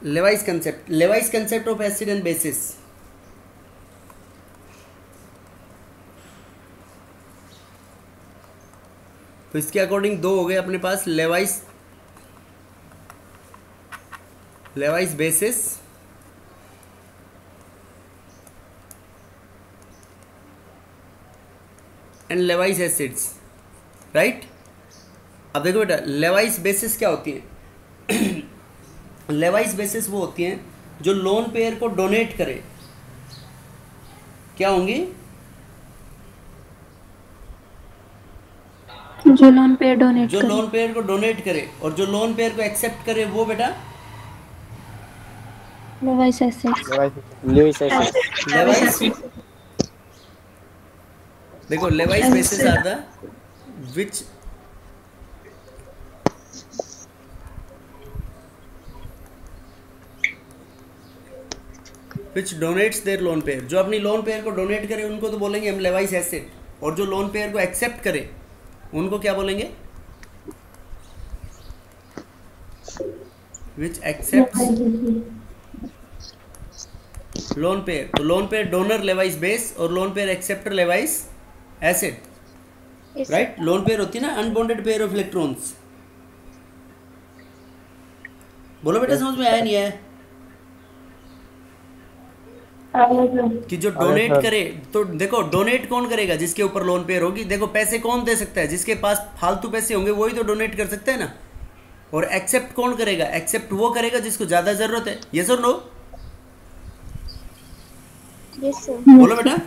Levi's concept of acid and bases. तो इसके according दो हो गए अपने पास, Lewis bases and Lewis acids, right. अब देखो बेटा, लेवाइस बेसिस क्या होती है? लेवाइस बेसिस वो होती हैं जो लोन पेयर को डोनेट करे। क्या होंगी? जो लोन पेयर डोनेट जो करे। लोन पेयर को डोनेट करे, और जो लोन पेयर को एक्सेप्ट करे वो बेटा Lewis acids. Lewis acid. Lewis, देखो Lewis bases are the which donates their lone pair. जो अपनी लोन पेयर को डोनेट करे उनको तो बोलेंगे हम लेवाइस एसिड, और जो लोन पेयर को एक्सेप्ट करे उनको क्या बोलेंगे? Which accepts lone pair. तो lone pair donor Lewis base और lone pair acceptor Lewis acid, right. Lone pair होती है ना अनबॉन्डेड पेयर ऑफ इलेक्ट्रॉन्स। बोलो बेटा, समझ में आया नहीं आया? कि जो डोनेट करे, तो देखो डोनेट कौन करेगा? जिसके ऊपर लोन पेयर होगी। देखो पैसे कौन दे सकता है? जिसके पास फालतू पैसे होंगे वही तो डोनेट कर सकता है ना। और एक्सेप्ट कौन करेगा? एक्सेप्ट वो करेगा जिसको ज्यादा जरूरत है। यस और नो? Yes sir. बोलो बेटा।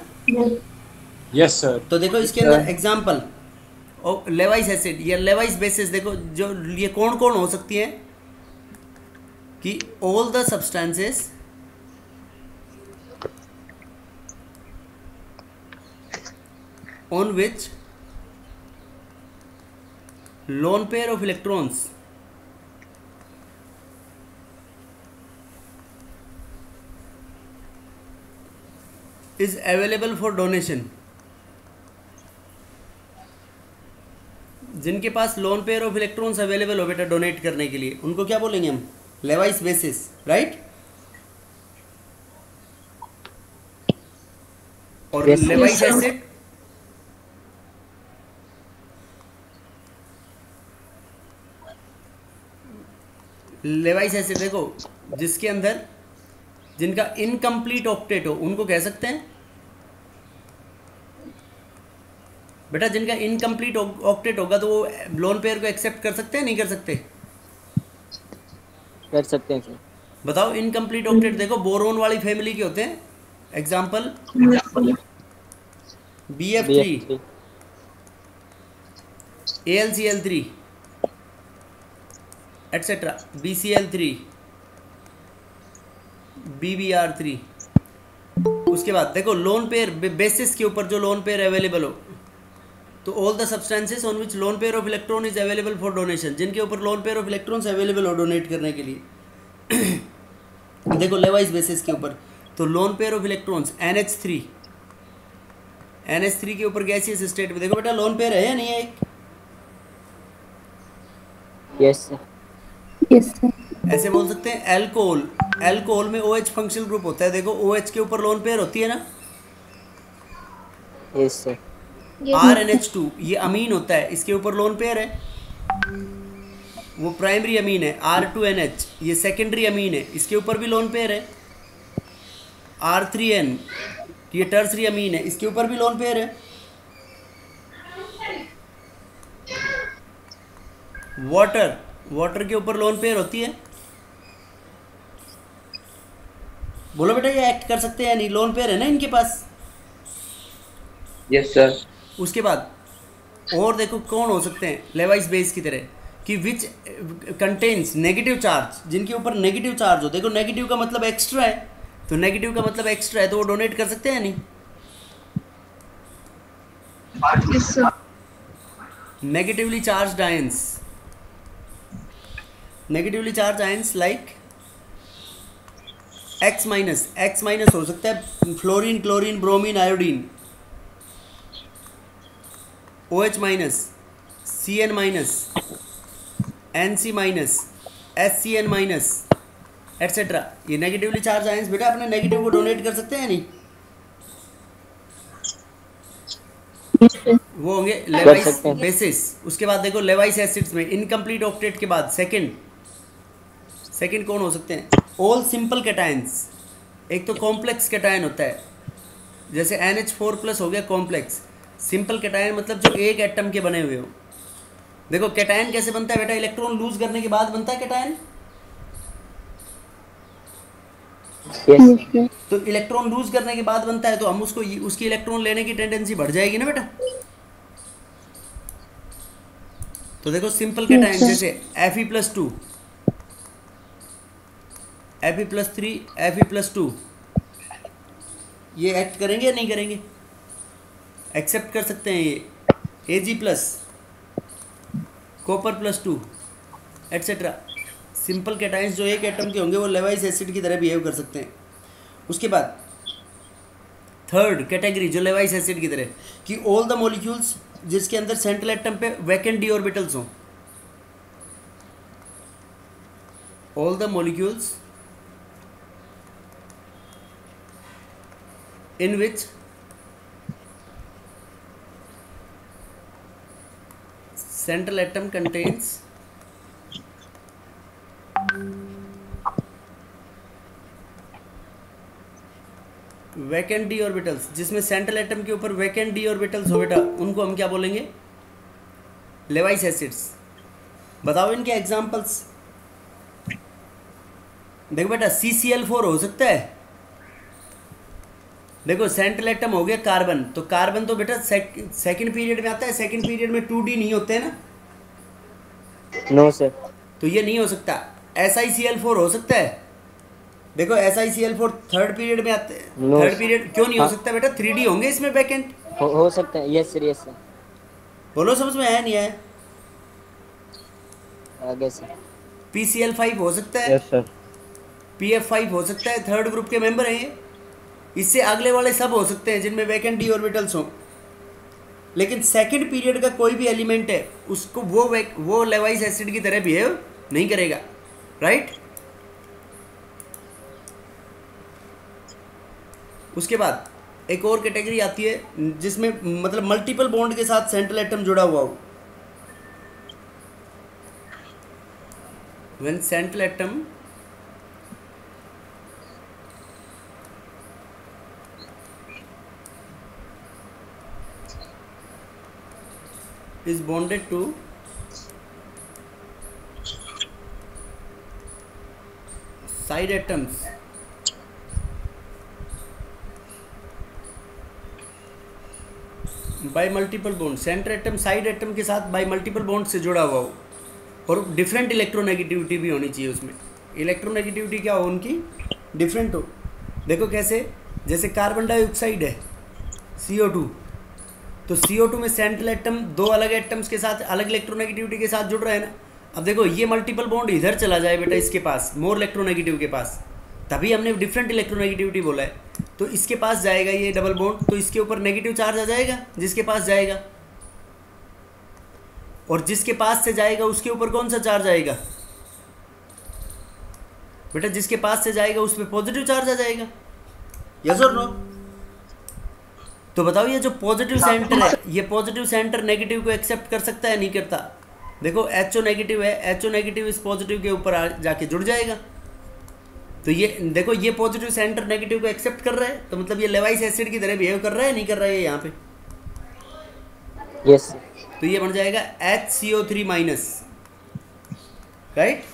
Yes sir. तो देखो इसके अंदर एग्जाम्पल लेवाइस एसिड या लेवाइस बेसिस, देखो जो ये कौन कौन हो सकती है कि all the substances on which lone pair of electrons is available for donation। जिनके पास lone pair of electrons available हो बेटा डोनेट करने के लिए, उनको क्या बोलेंगे हम? Levi's basis, right. और लेवाइस एसिड देखो जिसके अंदर जिनका इनकम्प्लीट ऑक्टेट हो उनको कह सकते हैं बेटा। जिनका इनकम्प्लीट ऑक्टेट होगा तो वो लोन पेयर को एक्सेप्ट कर सकते हैं, नहीं कर सकते? कर सकते हैं सर। बताओ इनकम्प्लीट ऑक्टेट। देखो बोरोन वाली फैमिली के होते हैं, example BF3, AlCl3 etcetera, BCl3, BBr3। उसके बाद देखो लोन पेयर बेसिस के ऊपर जो लोन पेयर अवेलेबल हो, तो all the substances on which loan pair of electron is available for donation. जिनके ऊपर loan pair of electrons available हो डोनेट करने के लिए। देखो लेवाइस बेसिस के ऊपर तो lone pair of electrons NH3 के ऊपर गैसियस स्टेट में देखो बेटा लोन पेयर है या नहीं है? एक यस सर। Yes sir. ऐसे बोल सकते हैं एल्कोहल में OH फंक्शनल ग्रुप होता है। देखो OH के ऊपर लोन पेयर होती है ना, यस सर। RNH2 ये अमीन होता है, इसके ऊपर लोन पेयर है, वो प्राइमरी अमीन है। R2NH ये सेकेंडरी अमीन है, इसके ऊपर भी लोन पेयर है। R3N ये टर्सरी अमीन है, इसके ऊपर भी लोन पेयर है। वाटर के ऊपर लोन पेयर होती है। बोलो बेटा ये एक्ट कर सकते हैं या नहीं? लोन पेयर है ना इनके पास। Yes sir. उसके बाद और देखो कौन हो सकते हैं लेवाइस बेस की तरह कि विच कंटेन्स नेगेटिव चार्ज, जिनके ऊपर नेगेटिव चार्ज हो। देखो नेगेटिव का मतलब एक्स्ट्रा है, तो नेगेटिव का मतलब एक्स्ट्रा है तो वो डोनेट कर सकते हैं या नहीं? Yes sir. Negatively charge ions like X minus हो सकता है fluorine, chlorine, bromine, iodine. OH minus, Cn minus, Nc minus, SCN minus, etcetera. ये नेगेटिवली चार्ज आयंस बेटा अपने नेगेटिव को डोनेट कर सकते हैं नहीं? Yes, sir. वो होंगे कर लेवाइस सकते हैं। बेसिस। उसके बाद देखो लेवाइस एसिड्स में इनकम्प्लीट ऑक्टेट के बाद सेकंड कौन हो सकते हैं? All simple cations. एक तो कॉम्प्लेक्स कैटायन होता है, जैसे NH4+ हो गया कॉम्प्लेक्स। सिंपल कैटायन मतलब जो एक एटम के बने हुए हो। देखो कैटायन कैसे बनता है बेटा? इलेक्ट्रॉन लूज करने के बाद बनता है कैटायन। Yes. Yes, sir. तो इलेक्ट्रॉन लूज करने के बाद बनता है, तो हम उसको उसकी इलेक्ट्रॉन लेने की टेंडेंसी बढ़ जाएगी ना बेटा। तो देखो सिंपल कैटायन जैसे Fe+2, Fe+3, Fe+2 ये एक्ट करेंगे या नहीं करेंगे? एक्सेप्ट कर सकते हैं ये Ag+, Copper+2 etcetera. Simple cations जो एक एटम के होंगे वो लेवाइस एसिड की तरह बिहेव कर सकते हैं। उसके बाद थर्ड कैटेगरी जो लेवाइस एसिड की तरह कि ऑल द मॉलिक्यूल्स जिसके अंदर सेंट्रल एटम पे वैकेंट डी ऑर्बिटल्स हों। All the molecules in which central atom contains vacant D orbitals, जिसमें सेंट्रल एटम के ऊपर वैकेंट डी ऑर्बिटल्स हो बेटा, उनको हम क्या बोलेंगे? Levi's acids. बताओ इनके एग्जांपल्स। देखो बेटा CCl4 हो सकता है। देखो सेंट्रल एटम हो गया कार्बन, तो कार्बन तो बेटा सेकंड पीरियड में आता है। सेकंड पीरियड में 2D नहीं होते हैं ना? No, sir. तो ये नहीं हो सकता। SiCl4 हो सकता है। देखो SiCl4 थर्ड पीरियड में आते हैं। No, third sir. पीरियड क्यों नहीं हो हाँ। सकता बेटा? 3D होंगे इसमें वैकेंट। हो सकता है। Yes, sir. Yes, sir. बोलो समझ में आया नहीं आया? आगे sir. PCl5 हो सकता है। Yes, sir. PF5 हो सकता है। थर्ड ग्रुप के मेंबर हैं ये। इससे अगले वाले सब हो सकते हैं जिनमें वैकेंट डी ऑर्बिटल्स हों, लेकिन सेकंड पीरियड का कोई भी एलिमेंट है उसको वो लेवाइस एसिड की तरह बिहेव नहीं करेगा, राइट? उसके बाद एक और कैटेगरी आती है जिसमें मतलब मल्टीपल बॉन्ड के साथ सेंट्रल एटम जुड़ा हुआ हो। When central atom is bonded to side atoms bye multiple bond. Centre atom side atom के साथ बाय मल्टीपल बॉन्ड से जुड़ा हुआ हो और डिफरेंट इलेक्ट्रोनेगेटिविटी भी होनी चाहिए उसमें। इलेक्ट्रोनेगेटिविटी क्या हो उनकी? डिफरेंट हो। देखो कैसे? जैसे कार्बन डाइऑक्साइड है CO2, तो CO2 में सेंट्रल एटम दो अलग एटम्स के साथ अलग इलेक्ट्रोनेगेटिविटी के साथ जुड़ रहा है ना। अब देखो ये मल्टीपल बॉन्ड इधर चला जाए बेटा, इसके पास मोर इलेक्ट्रोनेगेटिव के पास, तभी हमने डिफरेंट इलेक्ट्रोनेगेटिविटी बोला है। तो इसके पास जाएगा ये डबल बॉन्ड, तो इसके ऊपर नेगेटिव चार्ज आ जाएगा जिसके पास जाएगा, और जिसके पास से जाएगा उसके ऊपर कौन सा चार्ज आएगा बेटा? जिसके पास से जाएगा उस पर पॉजिटिव चार्ज आ जाएगा। यस और नो? तो बताओ ये जो पॉजिटिव सेंटर है, ये पॉजिटिव सेंटर नेगेटिव को एक्सेप्ट कर सकता है नहीं करता? देखो HO नेगेटिव है, HO नेगेटिव इस पॉजिटिव के ऊपर जाके जुड़ जाएगा। तो ये देखो ये पॉजिटिव सेंटर नेगेटिव को एक्सेप्ट कर रहा है, तो मतलब ये लेवाइस एसिड की तरह बिहेव कर रहा है नहीं कर रहा है यहाँ पे? Yes, sir. तो ये बन जाएगा HCO3-, राइट?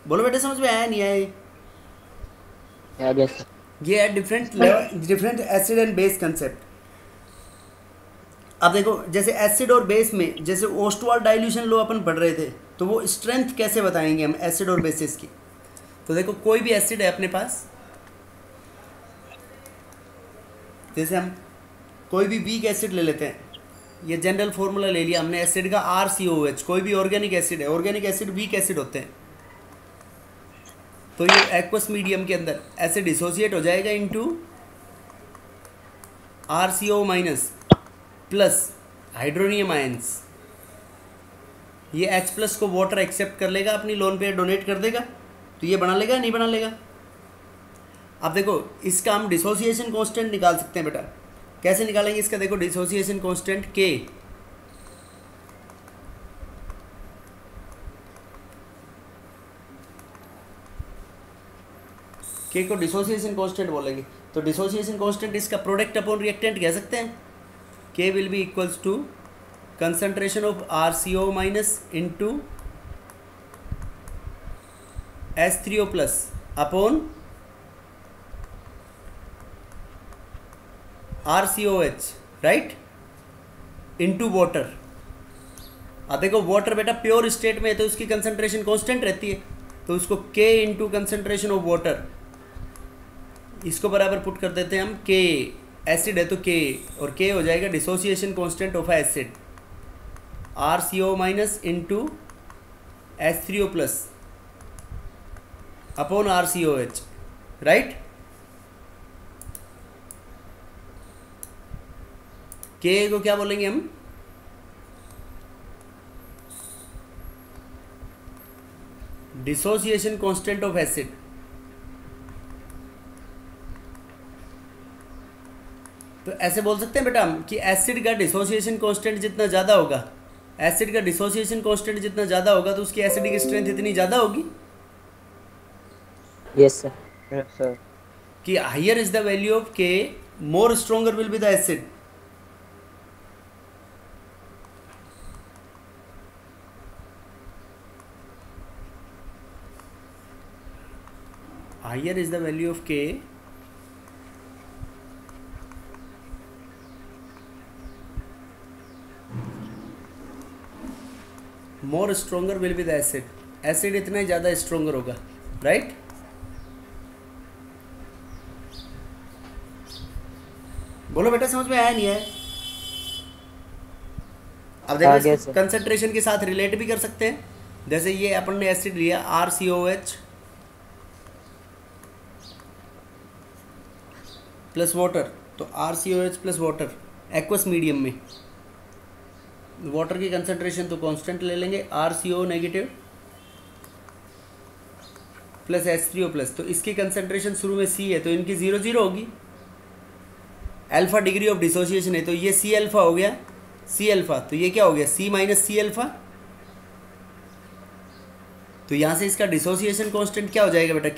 बोलो बेटा समझ में आया नहीं आया? आगे sir. ये है different acid and base concept. अब देखो जैसे एसिड और बेस में, जैसे ओस्टवाल डाइल्यूशन लो अपन पढ़ रहे थे, तो वो स्ट्रेंथ कैसे बताएंगे हम एसिड और बेसिस की? तो देखो कोई भी एसिड है अपने पास, जैसे हम कोई भी वीक एसिड ले लेते हैं, ये जनरल फॉर्मूला ले लिया हमने एसिड का RCOH। कोई भी ऑर्गेनिक एसिड है, ऑर्गेनिक एसिड वीक एसिड होते हैं, तो ये एक्वस मीडियम के अंदर एसिड डिसोसिएट हो जाएगा into RCO- plus hydronium ions. ये H प्लस को वाटर एक्सेप्ट कर लेगा, अपनी लोन पेयर डोनेट कर देगा, तो ये बना लेगा नहीं बना लेगा। अब देखो इसका हम डिसोसिएशन कांस्टेंट निकाल सकते हैं बेटा। कैसे निकालेंगे इसका? देखो डिसोसिएशन कांस्टेंट के को डिसोसिएशन कांस्टेंट बोलेंगे। तो डिसोसिएशन कांस्टेंट इसका प्रोडक्ट अपॉन रिएक्टेंट कह सकते हैं। K will be equals to concentration of RCO minus into H3O plus upon RCOH, right, into water. अब देखो वाटर बेटा प्योर स्टेट में है तो उसकी कंसंट्रेशन कांस्टेंट रहती है, तो उसको K into concentration of water, इसको बराबर पुट कर देते हैं हम K। एसिड है तो K, और K हो जाएगा dissociation constant of acid, RCO minus into H3O plus upon RCOH, right. K को क्या बोलेंगे हम? Dissociation constant of acid. तो ऐसे बोल सकते हैं बेटा हम कि एसिड का डिसोसिएशन कांस्टेंट जितना ज़्यादा होगा, एसिड का डिसोसिएशन कांस्टेंट जितना ज़्यादा होगा तो उसकी एसिडिक स्ट्रेंथ इतनी ज़्यादा होगी। Yes sir. Yes sir. कि higher is the value of K, more stronger will be the acid. Higher is the value of K, more stronger will be the acid. Acid इतना ही ज़्यादा stronger होगा, right? बोलो बेटा समझ में आया नहीं है? अब देखो कंसंट्रेशन के साथ रिलेट भी कर सकते हैं। जैसे ये अपन ने एसिड लिया RCOH प्लस वाटर, तो RCOH plus water aqueous medium में, वाटर की कंसंट्रेशन तो कांस्टेंट ले लेंगे, RCO negative plus H3O plus, तो इसकी कंसंट्रेशन शुरू में C है तो इनकी 0 होगी। अल्फा डिग्री ऑफ डिसोसिएशन है तो ये C अल्फा हो गया, C अल्फा, तो ये क्या हो गया C माइनस C अल्फा। तो यहाँ से इसका डिसोसिएशन कांस्टेंट क्या हो जाएगा बेटा?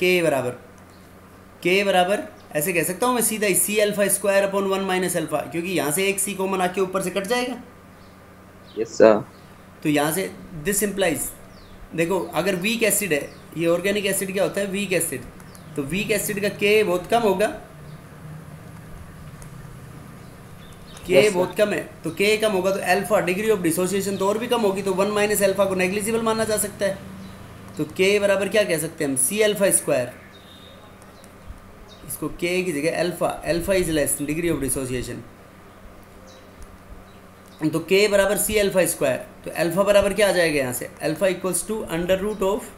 K बराबर ऐसे कह सकता हूँ मैं सीधा ही C alpha square upon 1 minus alpha, क्योंकि यहाँ से एक C कॉमन आके ऊपर से कट जाएगा। Yes sir. तो यहाँ से दिस इम्प्लाइज, देखो अगर वीक एसिड है, ये ऑर्गेनिक एसिड क्या होता है? वीक एसिड, तो वीक एसिड का K बहुत कम होगा, K बहुत कम है, तो K कम होगा तो अल्फा डिग्री ऑफ डिसोसिएशन तो और भी कम होगी, तो 1 माइनस अल्फा को नेग्लिजिबल माना जा सकता है। तो K बराबर क्या कह सकते हैं हम? C अल्फा स्क्वायर, इसको K की जगह alpha is less degree of dissociation, तो K बराबर C अल्फा स्क्वायर, तो अल्फा बराबर क्या आ जाएगा यहाँ से? Alpha equals to under root of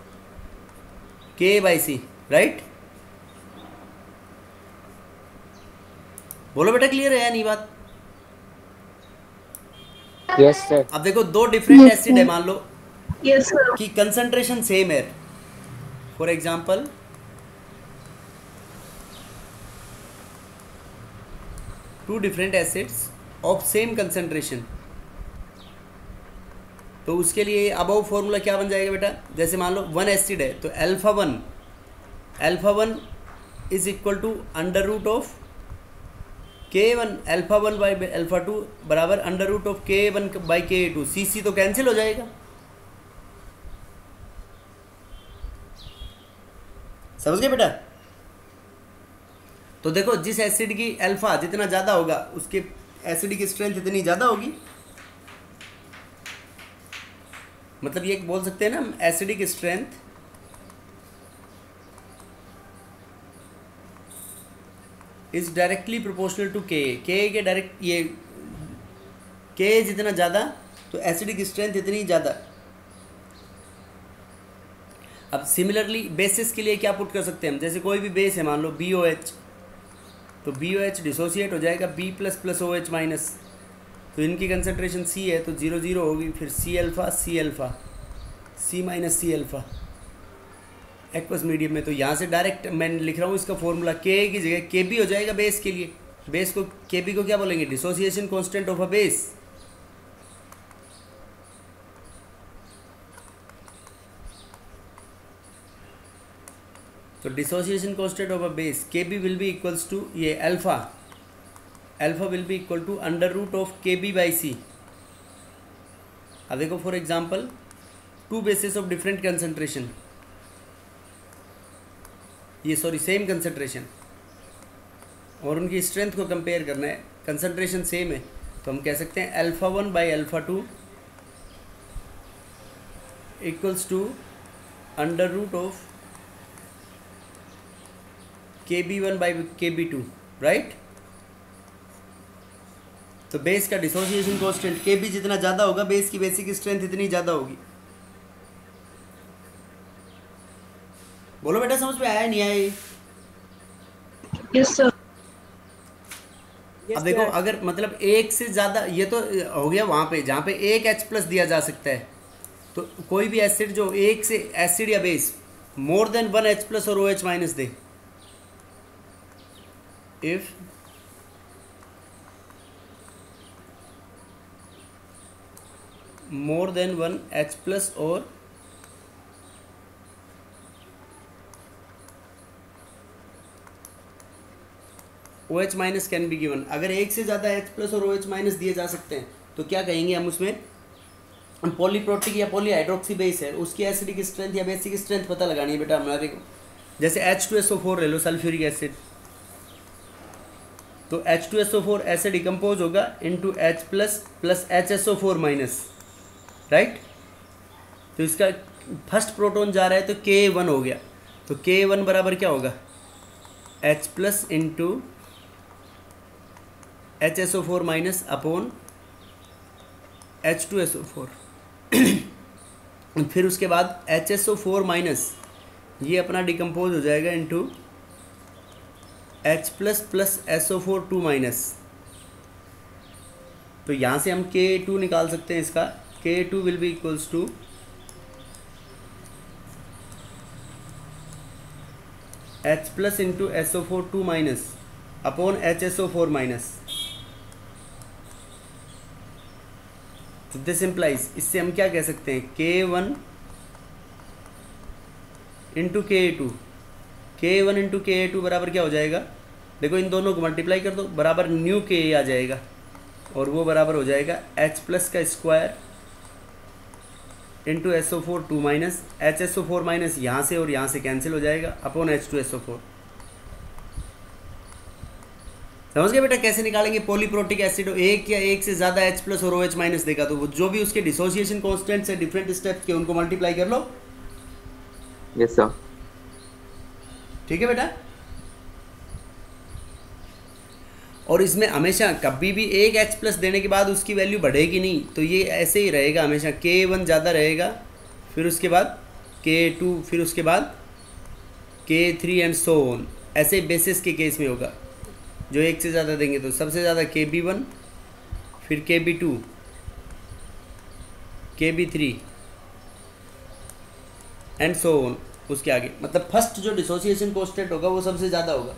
K by C, right. बोलो बेटा क्लियर है या नहीं बात? Yes sir. अब देखो दो डिफरेंट एसिड है, मान लो Yes, sir. कि कंसंट्रेशन सेम है। For example two different acids of same concentration, तो उसके लिए अबव फॉर्मूला क्या बन जाएगा बेटा? जैसे मान लो 1 एसिड है तो alpha one is equal to under root of K1, alpha 1 by alpha 2 बराबर under root of K1 by K2, C तो कैंसिल हो जाएगा। समझ गए बेटा? तो देखो जिस एसिड की अल्फा जितना ज़्यादा होगा उसके एसिड की स्ट्रेंथ इतनी ज़्यादा होगी। मतलब ये बोल सकते हैं ना हम, acidic strength is directly proportional to K के डायरेक्ट, ये K जितना ज़्यादा तो एसिडिक स्ट्रेंथ इतनी ज़्यादा। अब सिमिलरली बेसिस के लिए क्या पुट कर सकते हैं हम? जैसे कोई भी बेस है, मान लो BOH, तो BOH डिसोसिएट हो जाएगा B plus plus OH minus, तो इनकी कंसंट्रेशन C है तो 0 0 होगी, फिर C alpha C minus C alpha aqueous medium में। तो यहाँ से डायरेक्ट मैं लिख रहा हूँ इसका फॉर्मूला, Ka की जगह Kb हो जाएगा बेस के लिए। बेस को Kb को क्या बोलेंगे? Dissociation constant of a base. तो dissociation constant of a base Kb will be equals to ये alpha will be equal to under root of Kb by C। अब देखो for example two bases of different concentration, ये sorry same concentration, और उनकी strength को compare करना है, concentration same है, तो हम कह सकते हैं alpha 1 by alpha 2 equals to under root of Kb1 by Kb2, right. तो बेस का डिसोसिएशन कांस्टेंट Kb जितना ज़्यादा होगा बेस की बेसिक स्ट्रेंथ इतनी ज़्यादा होगी। बोलो बेटा समझ में आया नहीं आया? Yes sir. अब देखो अगर मतलब एक से ज़्यादा, ये तो हो गया वहाँ पे जहाँ पे एक H प्लस दिया जा सकता है, तो कोई भी एसिड जो एक से एसिड या base more than 1 H plus और OH minus they, if more than 1 H plus or OH minus can be given. अगर एक से ज़्यादा H प्लस और OH माइनस दिए जा सकते हैं तो क्या कहेंगे हम उसमें? पॉलीप्रोटिक या पॉलीहाइड्रोक्सी बेस है, उसकी एसिडिक स्ट्रेंथ या बेसिक स्ट्रेंथ पता लगानी है बेटा हमारे को। जैसे H2SO4 ले लो, सल्फ्यूरिक एसिड, तो H2SO4 ऐसे डिकम्पोज होगा into H plus plus HSO4 minus, right. तो इसका फर्स्ट प्रोटॉन जा रहा है तो Ka1 हो गया, तो Ka1 बराबर क्या होगा? H plus into HSO4 minus upon H2SO4 फिर उसके बाद HSO4 माइनस ये अपना डिकम्पोज हो जाएगा into H plus plus SO4 2 minus. तो यहाँ से हम Ka2 निकाल सकते हैं, इसका Ka2 will be equals to H plus into SO4 2 minus upon HSO4 minus. तो दिस इम्प्लाइज, इससे हम क्या कह सकते हैं? K1 into Ka2, K1 into Ka2 बराबर क्या हो जाएगा? देखो इन दोनों को मल्टीप्लाई कर दो, बराबर न्यू Ka आ जाएगा, और वो बराबर हो जाएगा H प्लस का square into SO4 2 minus, HSO4 minus यहाँ से और यहाँ से कैंसिल हो जाएगा अपॉन H2SO4। समझ गए बेटा कैसे निकालेंगे? पॉलीप्रोटिक एसिड एक या एक से ज़्यादा H प्लस और OH माइनस देगा तो वो जो भी उसके डिसोसिएशन कॉन्स्टेंट्स है डिफरेंट स्टेप्स के, उनको मल्टीप्लाई कर लो। Yes sir. ठीक है बेटा। और इसमें हमेशा कभी भी एक H प्लस देने के बाद उसकी वैल्यू बढ़ेगी नहीं, तो ये ऐसे ही रहेगा हमेशा, K1 ज़्यादा रहेगा, फिर उसके बाद K2, फिर उसके बाद K3 एंड सो ऑन। ऐसे बेसिस के केस में होगा, जो एक से ज़्यादा देंगे तो सबसे ज़्यादा Kb1, फिर Kb2, Kb3 and so on उसके आगे। मतलब फर्स्ट जो डिसोसिएशन कांस्टेंट होगा वो सबसे ज़्यादा होगा।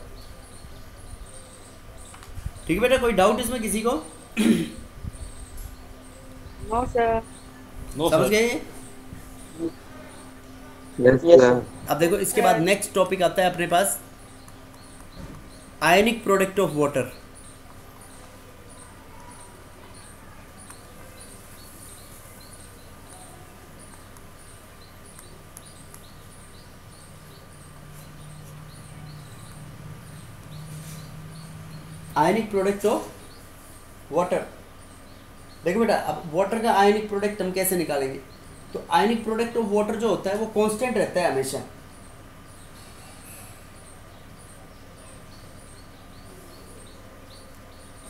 ठीक है बेटा, कोई डाउट इसमें किसी को? No sir. समझ गए? Yes sir. अब देखो इसके बाद नेक्स्ट टॉपिक आता है अपने पास, ionic product of water. Ionic product of water. देखो बेटा, अब वाटर का आयनिक प्रोडक्ट हम कैसे निकालेंगे? तो आयनिक प्रोडक्ट ऑफ वाटर जो होता है वो कांस्टेंट रहता है हमेशा।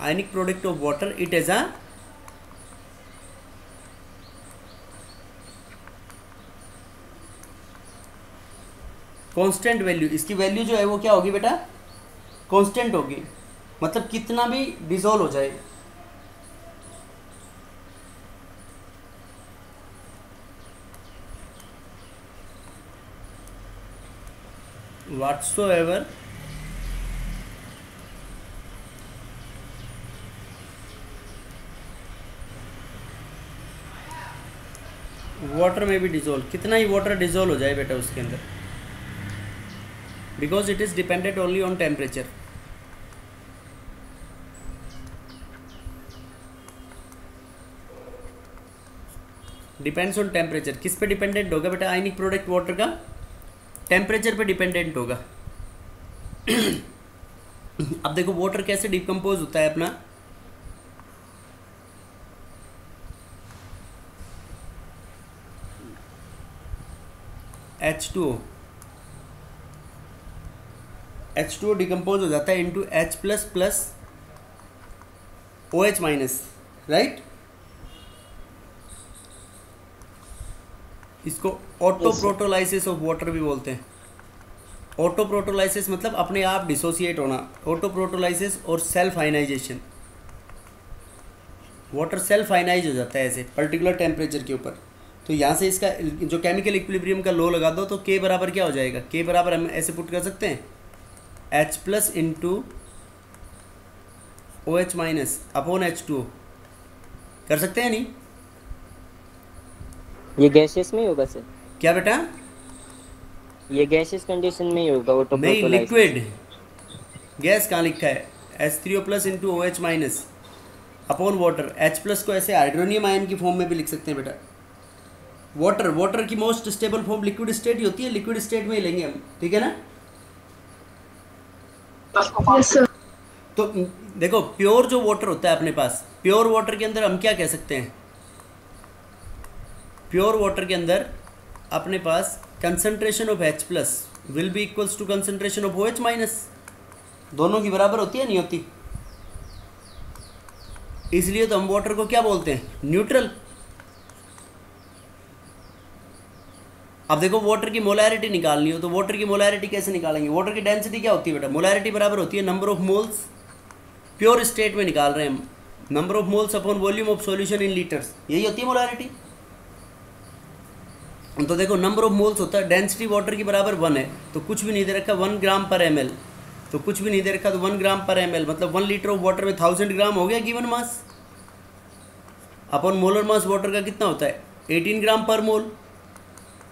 आयनिक product of water it is a constant value. इसकी वैल्यू जो है वो क्या होगी बेटा? कांस्टेंट होगी, मतलब कितना भी डिसॉल्व हो जाए। whatsoever वाटर में भी डिजोल्व, कितना ही वाटर डिजोल्व हो जाए बेटा उसके अंदर, because it is dependent only on temperature. Depends on temperature, किस पे डिपेंडेंट होगा बेटा? आयनिक प्रोडक्ट वाटर का टेम्परेचर पे डिपेंडेंट होगा। अब देखो वाटर कैसे डिकम्पोज होता है अपना, H2O डिकम्पोज हो जाता है into H plus plus OH minus, right. इसको ऑटो प्रोटोलाइसिस ऑफ वाटर भी बोलते हैं। ऑटो प्रोटोलाइसिस मतलब अपने आप डिसोसिएट होना, ऑटो प्रोटोलाइसिस और self ionization. Water self ionize हो जाता है ऐसे पर्टिकुलर टेम्परेचर के ऊपर। तो यहाँ से इसका जो केमिकल इक्विलिब्रियम का लॉ लगा दो तो K बराबर क्या हो जाएगा? K बराबर हम ऐसे पुट कर सकते हैं H plus into OH minus upon H2O, कर सकते हैं नहीं? ये गैसेस में ही होगा सर? क्या बेटा? ये गैसेस कंडीशन में ही होगा ऑटो नहीं, प्रोटोलाइसिस। लिक्विड गैस कहाँ लिखा है? H3O plus into OH minus upon water. H plus को ऐसे हाइड्रोनियम आयन की फॉर्म में भी लिख सकते हैं बेटा। वाटर की most stable form liquid state ही होती है, लिक्विड स्टेट में ही लेंगे हम, ठीक है ना? Yes, sir. तो देखो प्योर जो वाटर होता है अपने पास, प्योर वाटर के अंदर हम क्या कह सकते हैं? प्योर वाटर के अंदर अपने पास concentration of H plus will be equals to concentration of OH minus, दोनों की बराबर होती है नहीं होती? इसलिए तो हम वाटर को क्या बोलते हैं? न्यूट्रल। अब देखो वाटर की मोलैरिटी निकालनी हो तो वाटर की मोलैरिटी कैसे निकालेंगे? वाटर की डेंसिटी क्या होती है बेटा? मोलैरिटी बराबर होती है number of moles, pure state में निकाल रहे हैं हम, number of moles upon volume of solution in litres, यही होती है मोलैरिटी। तो देखो नंबर ऑफ मोल्स होता है, डेंसिटी वाटर की बराबर 1 है तो कुछ भी नहीं दे रखा 1 ग्राम पर ml, तो कुछ भी नहीं दे रखा तो 1 ग्राम पर ml मतलब 1 लीटर ऑफ वाटर में 1000 ग्राम हो गया given mass. Upon molar mass water का कितना होता है? 18 ग्राम पर मोल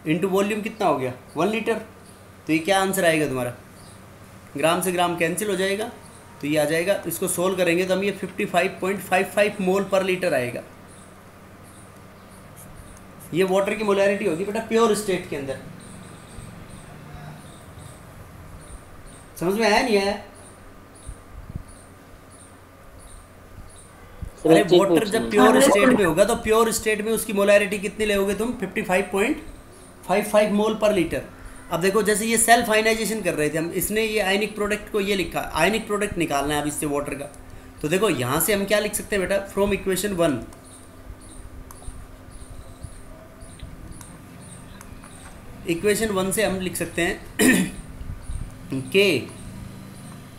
इंटू वॉल्यूम कितना हो गया? 1 लीटर। तो ये क्या आंसर आएगा तुम्हारा? ग्राम से ग्राम कैंसिल हो जाएगा तो ये आ जाएगा, इसको सोल्व करेंगे तो हम ये 55.55 मोल पर लीटर आएगा। ये वाटर की मोलैरिटी होगी बेटा प्योर स्टेट के अंदर। समझ में आया नहीं आया? अरे वाटर जब प्योर स्टेट में होगा तो प्योर स्टेट में उसकी मोलैरिटी कितनी लोगे तुम? 55.55 मोल पर लीटर। अब देखो जैसे ये सेल्फ आयनाइजेशन कर रहे थे हम, इसने ये आयनिक प्रोडक्ट को ये लिखा, आयनिक प्रोडक्ट निकालना है अब इससे वाटर का। तो देखो यहाँ से हम क्या लिख सकते हैं बेटा? फ्रॉम इक्वेशन 1, इक्वेशन 1 से हम लिख सकते हैं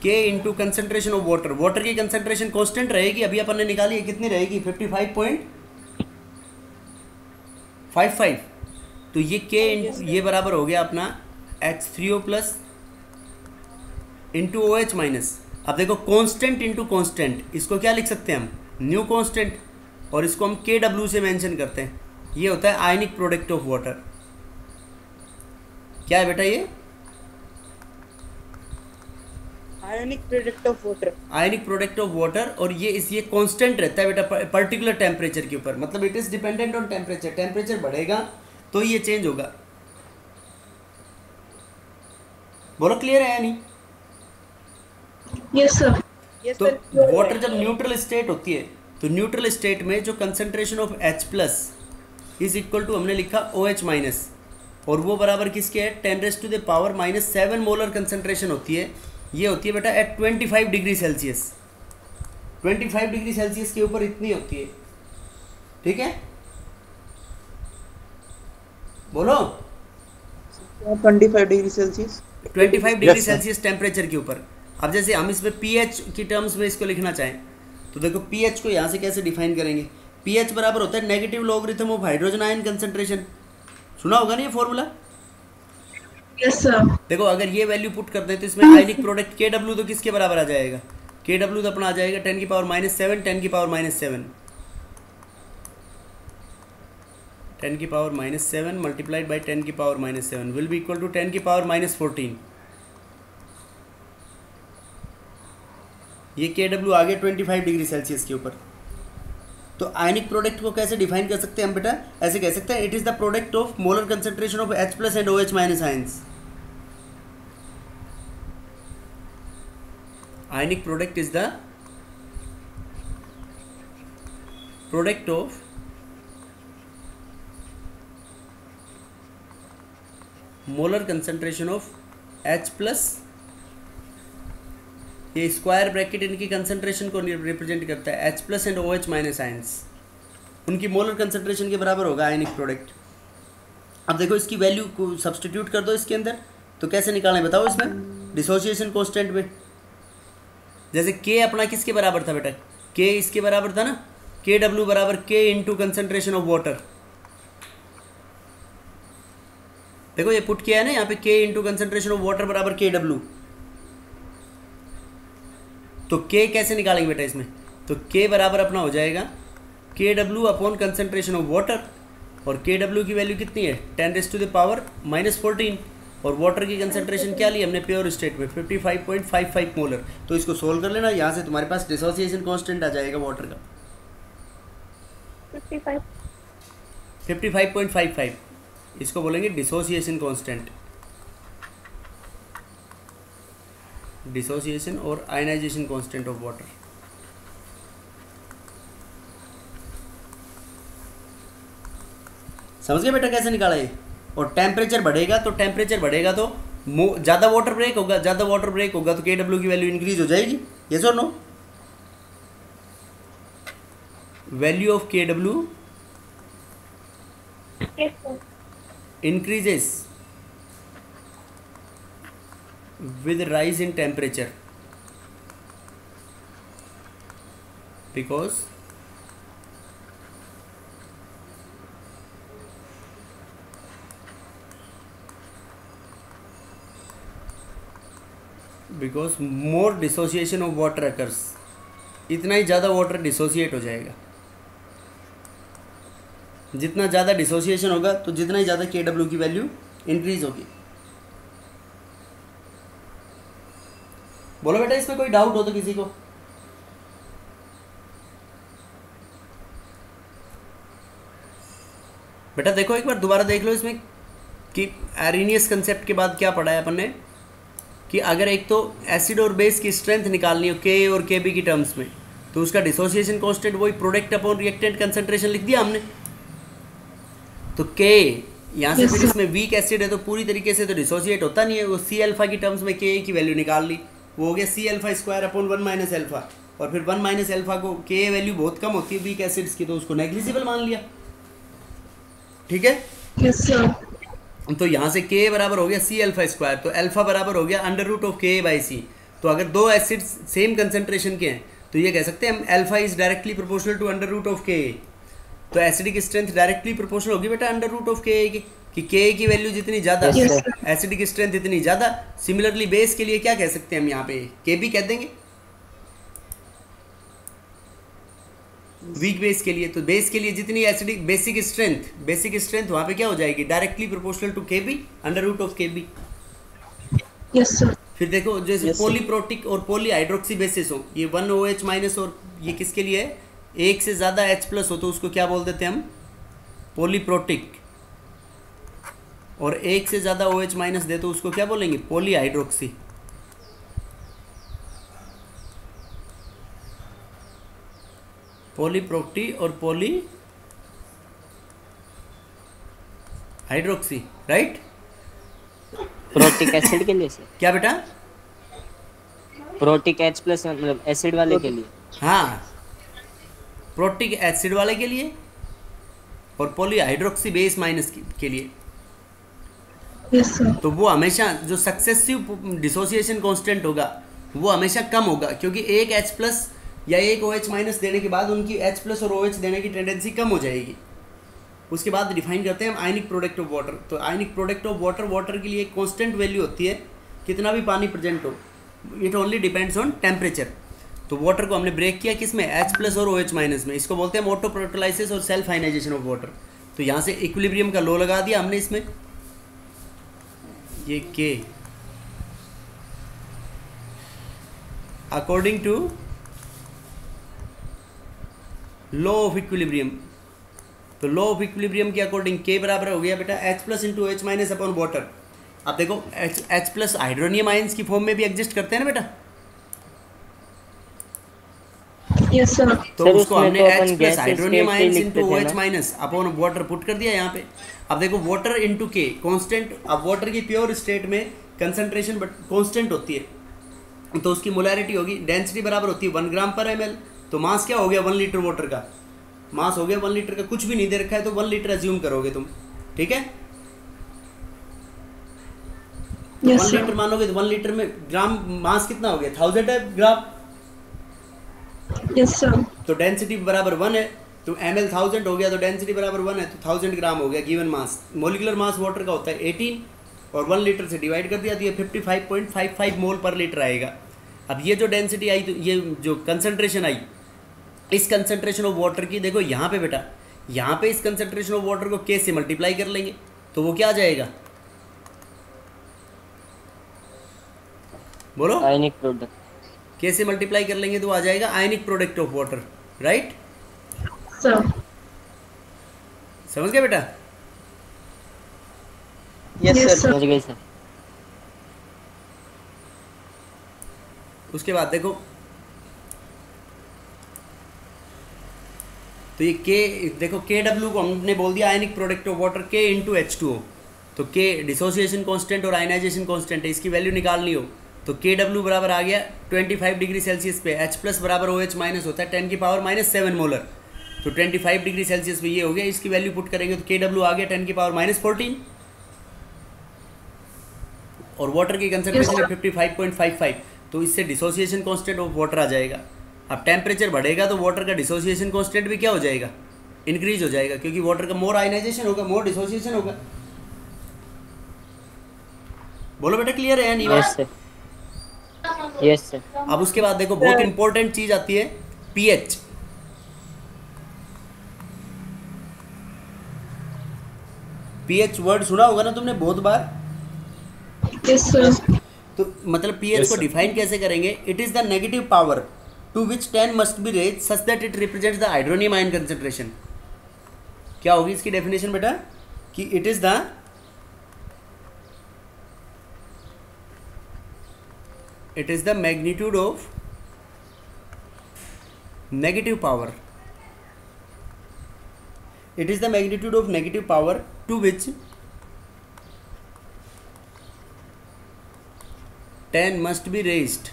K into concentration of water. Water की कंसनट्रेशन कांस्टेंट रहेगी, अभी अपन ने निकाली है, कितनी रहेगी? 55.55। तो ये K ये बराबर हो गया अपना H3O plus into OH minus. अब देखो कांस्टेंट इंटू कांस्टेंट, इसको क्या लिख सकते हैं हम? न्यू कांस्टेंट, और इसको हम KW से मेंशन करते हैं। ये होता है आयनिक प्रोडक्ट ऑफ वाटर। क्या है बेटा ये? आयनिक product of water. Ionic product of water, और ये कांस्टेंट रहता है बेटा पर्टिकुलर टेम्परेचर के ऊपर, मतलब it is dependent on temperature. Temperature बढ़ेगा तो ये चेंज होगा। बोलो क्लियर है या नहीं? Yes, sir. यस तो सर। वाटर जब न्यूट्रल स्टेट होती है तो न्यूट्रल स्टेट में जो concentration of H plus is equal to हमने लिखा OH माइनस, और वो बराबर किसके है? 10⁻⁻7 मोलर कंसंट्रेशन होती है। ये होती है बेटा at 25 degree Celsius. 25 degree Celsius के ऊपर इतनी होती है, ठीक है? बोलो 25 degree Celsius. 25 degree Celsius temperature के ऊपर। अब जैसे हम इसमें pH की टर्म्स में इसको लिखना चाहें तो देखो pH को यहाँ से कैसे डिफाइन करेंगे? pH बराबर होता है negative logarithm of hydrogen ion concentration. सुना होगा ना ये फॉर्मूला? Yes, sir. देखो अगर ये वैल्यू पुट कर दें तो इसमें आयनिक प्रोडक्ट के डब्ल्यू तो किसके बराबर आ जाएगा, के डब्ल्यू तो अपना आ जाएगा 10 की पावर -7, 10 की पावर -7, 10 की पावर -7 मल्टीप्लाइड बाई 10 की power -7 will be equal to 10 की पावर -14। ये के डब्ल्यू आ गया 25 डिग्री सेल्सियस के ऊपर। तो आयनिक प्रोडक्ट को कैसे डिफाइन कर सकते हैं हम बेटा, ऐसे कह सकते हैं it is the product of molar concentration of H plus and OH minus ions. Ionic product is the product of molar concentration of H plus, ये स्क्वायर ब्रैकेट इनकी कंसंट्रेशन को रिप्रेजेंट करता है, H plus and OH minus ions, उनकी molar concentration के बराबर होगा ionic product. अब देखो इसकी वैल्यू को सब्सटीट्यूट कर दो इसके अंदर, तो कैसे निकालें बताओ इसमें डिसोसिएशन कांस्टेंट में। जैसे K अपना किसके बराबर था बेटा, K इसके बराबर था ना, KW बराबर K into concentration of water. देखो ये पुट किया है ना यहाँ पे, K into concentration of water बराबर KW। तो K कैसे निकालेंगे बेटा इसमें, तो K बराबर अपना हो जाएगा KW upon concentration of water, और KW की वैल्यू कितनी है 10⁻⁻14, और वाटर की कंसंट्रेशन क्या ली हमने प्योर स्टेट में 55.55 मोलर। तो इसको सोल्व कर लेना, यहाँ से तुम्हारे पास डिसोसिएशन कांस्टेंट आ जाएगा वाटर का 55.55, इसको बोलेंगे डिसोसिएशन कांस्टेंट, डिसोसिएशन और आयनाइजेशन कांस्टेंट ऑफ वाटर। समझ गए बेटा कैसे निकाला ये। और टेम्परेचर बढ़ेगा तो ज़्यादा वाटर ब्रेक होगा, तो KW की वैल्यू इंक्रीज हो जाएगी, यस और no. Value of KW Yes, sir. increases with rise in temperature because more dissociation of water occurs, इतना ही ज़्यादा वाटर डिसोसिएट हो जाएगा। जितना ज़्यादा डिसोसिएशन होगा तो जितना ही ज़्यादा KW की वैल्यू इंक्रीज होगी। बोलो बेटा इसमें कोई डाउट हो तो किसी को। बेटा देखो एक बार दोबारा देख लो इसमें कि एरिनियस कंसेप्ट के बाद क्या पढ़ा है अपन ने, कि अगर एक तो एसिड और बेस की स्ट्रेंथ निकालनी हो K और KB की टर्म्स में, तो उसका डिसोसिएशन कांस्टेंट वही प्रोडक्ट अपॉन रिएक्टेंट कंसंट्रेशन लिख दिया हमने। तो K यहाँ से फिर इसमें वीक एसिड है तो पूरी तरीके से तो डिसोसिएट होता नहीं है, वो C अल्फा की टर्म्स में K की वैल्यू निकाल ली, वो हो गया C alpha square upon 1 minus alpha, और फिर 1 माइनस अल्फा को K वैल्यू बहुत कम होती है वीक एसिड्स की, तो उसको नेग्लिजिबल मान लिया, ठीक है। Yes, sir. तो यहाँ से K बराबर हो गया C अल्फा स्क्वायर, तो अल्फा बराबर हो गया √K/C। तो अगर दो एसिड्स सेम कंसंट्रेशन के हैं तो ये कह सकते हैं हम alpha is directly proportional to √K। तो एसिडिक स्ट्रेंथ डायरेक्टली प्रोपोर्शनल होगी बेटा √K कि K की वैल्यू जितनी ज़्यादा एसिडिक स्ट्रेंथ इतनी ज़्यादा। सिमिलरली बेस के लिए क्या कह सकते हैं हम यहाँ पे KB कह देंगे वीक बेस के लिए। तो बेस के लिए जितनी एसिडिक बेसिक स्ट्रेंथ वहाँ पे क्या हो जाएगी directly proportional to KB √KB। Yes, sir. फिर देखो जैसे पॉलीप्रोटिक और पॉलीहाइड्रोक्सी बेसिस हो, ये 1 OH माइनस और ये किसके लिए है, एक से ज़्यादा H प्लस हो तो उसको क्या बोल देते हैं हम पॉलीप्रोटिक, और एक से ज़्यादा OH माइनस दे तो उसको क्या बोलेंगे पॉलीहाइड्रोक्सी। पॉलीप्रोटी और पॉलीहाइड्रोक्सी, राइट। प्रोटिक एसिड के लिए सर, क्या बेटा, प्रोटिक H प्लस मतलब एसिड वाले के लिए, हाँ प्रोटिक एसिड वाले के लिए और पॉलीहाइड्रोक्सी बेस माइनस के लिए। Yes, sir. तो वो हमेशा जो सक्सेसिव डिसोसिएशन कांस्टेंट होगा वो हमेशा कम होगा, क्योंकि एक H प्लस या एक OH माइनस देने के बाद उनकी H प्लस और OH देने की टेंडेंसी कम हो जाएगी। उसके बाद डिफाइन करते हैं हम आयनिक प्रोडक्ट ऑफ वाटर। तो ionic product of water, water के लिए एक कांस्टेंट वैल्यू होती है, कितना भी पानी प्रेजेंट हो, it only depends on temperature. तो वाटर को हमने ब्रेक किया किस में, H+ और OH- में। इसको बोलते हैं मोटो प्रोटोलाइसिस और सेल्फ आयनाइजेशन ऑफ वाटर। तो यहाँ से इक्विलिब्रियम का लॉ लगा दिया हमने इसमें, ये K according to law of equilibrium. तो लॉ ऑफ इक्विलिब्रियम के अकॉर्डिंग K बराबर हो गया बेटा H+ into OH- upon water. अब देखो H+ हाइड्रोनियम आयंस की फॉर्म में भी एग्जिस्ट करते हैं ना बेटा। Yes, sir. तो सर, उसको उसमें हमने तो अपन H+ gaseous हाइड्रोनियम state से आयंस लिखते इंटू थे ना। OH- अपॉन वाटर पुट कर दिया यहाँ पे। अब देखो वाटर इंटू K कांस्टेंट। अब वाटर की प्योर स्टेट में कंसंट्रेशन कांस्टेंट होती है, तो उसकी मोलैरिटी होगी, डेंसिटी बराबर होती है 1 ग्राम पर ml। तो मास क्या हो गया 1 लीटर वाटर का, मास हो गया 1 लीटर का, कुछ भी नहीं दे रखा है तो 1 लीटर अज्यूम करोगे तुम, ठीक है। Yes, 1 sir. लीटर मानोगे तो 1 लीटर में ग्राम मास कितना हो गया 1000 है ग्राम। Yes, sir. तो डेंसिटी बराबर 1 है, तो ml 1000 हो गया, तो डेंसिटी बराबर 1 है, तो 1000 ग्राम हो गया given mass. Molecular mass water का होता है 18 और 1 लीटर से डिवाइड कर दिया तो ये 55.55 मोल पर लीटर आएगा। अब ये जो डेंसिटी आई, तो ये जो कंसंट्रेशन आई, इस कंसंट्रेशन ऑफ वाटर की देखो यहाँ पे बेटा, यहाँ पे इस कंसंट्रेशन ऑफ वाटर को K से मल्टीप्लाई कर लेंगे तो वो क्या आ जाएगा, बोलो। Ionic product. K से मल्टीप्लाई कर लेंगे तो आ जाएगा आयनिक product of water, right. Sir. समझ गए बेटा। Yes, Yes, sir. sir. समझ गए सर। उसके बाद देखो, तो ये K देखो KW को हमने बोल दिया आयनिक product of water K into H2O। तो K डिसोसिएशन कांस्टेंट और आयनाइजेशन कांस्टेंट है, इसकी वैल्यू निकालनी हो तो KW बराबर आ गया 25 डिग्री सेल्सियस पे, H+ बराबर OH- होता है 10 की पावर -7 मोलर। तो 25 डिग्री सेल्सियस पे ये हो गया, इसकी वैल्यू पुट करेंगे तो KW आ गया 10 की पावर -14 और वाटर की कंसंट्रेशन है 55.55। तो इससे डिसोसिएशन कांस्टेंट ऑफ वाटर आ जाएगा। अब टेम्परेचर बढ़ेगा तो वाटर का डिसोसिएशन कांस्टेंट भी क्या हो जाएगा, इंक्रीज हो जाएगा, क्योंकि वाटर का मोर आयनाइजेशन होगा, मोर डिसोसिएशन होगा। बोलो बेटा, क्लियर है या नहीं? Yes sir, yes sir. अब उसके बाद देखो बहुत इंपॉर्टेंट चीज आती है पीएच। पीएच वर्ड सुना होगा ना तुमने बहुत बार। Yes, sir. तो मतलब पीएच को डिफाइन कैसे करेंगे, it is the negative power to which 10 must be raise such that it represents the hydronium ion concentration. क्या होगी इसकी डेफिनेशन बेटा, कि it is the magnitude of negative power, it is the magnitude of negative power to which 10 must be raised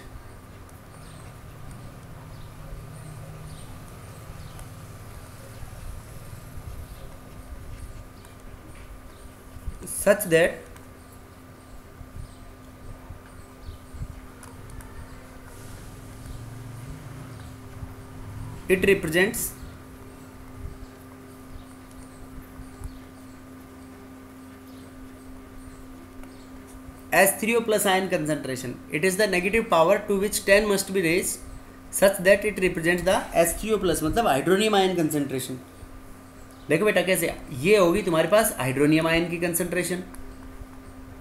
such that it represents H3O plus ion concentration. It is the negative power to which 10 must be raised such that it represents the H3O plus मतलब hydronium ion concentration. देखो बेटा कैसे, ये होगी तुम्हारे पास hydronium ion की concentration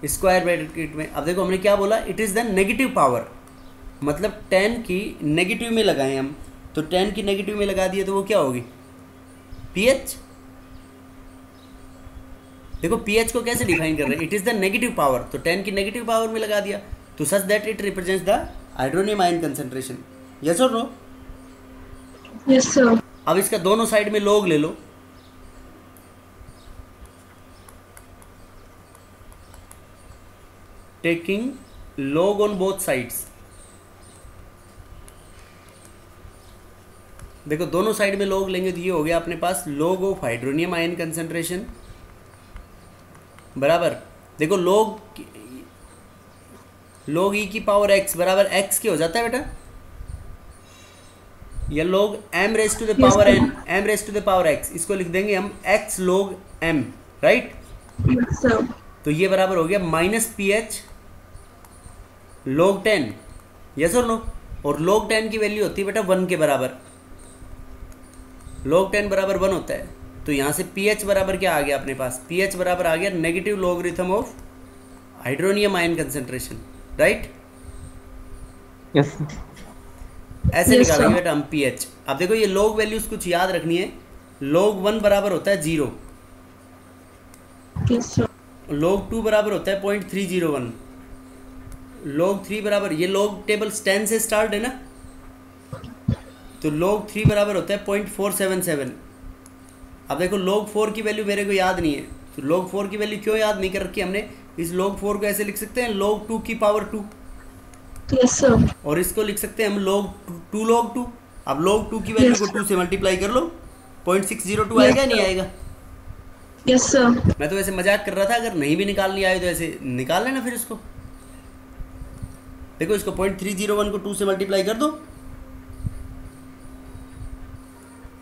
square bracket में। अब देखो हमने क्या बोला, it is the negative power, मतलब 10 की नेगेटिव में लगाएं हम, तो 10 की नेगेटिव में लगा दिए तो वो क्या होगी, पीएच। देखो पीएच को कैसे डिफाइन कर रहे हैं, it is the negative power, तो 10 की नेगेटिव पावर में लगा दिया तो such that it represents the hydronium ion concentration. Yes और नो? Yes, sir. अब इसका दोनों साइड में लॉग ले लो, taking log on both sides. देखो दोनों साइड में लॉग लेंगे तो ये हो गया अपने पास log of hydronium ion concentration बराबर, देखो लॉग ई की पावर एक्स बराबर एक्स के हो जाता है बेटा, या log m raise to the power n, m raise to the power x, इसको लिख देंगे हम x log m, right. Yes, sir. तो ये बराबर हो गया minus P H log 10, yes और नो। और log 10 की वैल्यू होती है बेटा 1 के बराबर, log 10 बराबर 1 होता है। तो यहाँ से पी एच बराबर क्या आ गया अपने पास, पी एच बराबर आ गया negative logarithm of hydronium ion concentration, right. Yes. ऐसे Yes, निकालेंगे sir. बेटा हम पी एच। अब देखो ये log वैल्यूज कुछ याद रखनी है। log 1 बराबर होता है 0, Yes, sir. log 2 बराबर होता है 0.301, log 3 बराबर, ये log टेबल 10 से स्टार्ट है ना, तो log 3 बराबर होता है 0.477। अब देखो log 4 की वैल्यू मेरे को याद नहीं है, तो log 4 की वैल्यू क्यों याद नहीं कर रखी हमने, इस log 4 को ऐसे लिख सकते हैं log 2 की पावर 2, Yes, sir. और इसको लिख सकते हैं हम log 2 log 2। अब log 2 की वैल्यू Yes. को 2 से मल्टीप्लाई कर लो, 0.602 आएगा नहीं आएगा। Yes, sir. मैं तो ऐसे मजाक कर रहा था, अगर नहीं भी निकालनी आए तो ऐसे निकाल लेना फिर इसको। देखो इसको 0.301 को 2 से मल्टीप्लाई कर दो,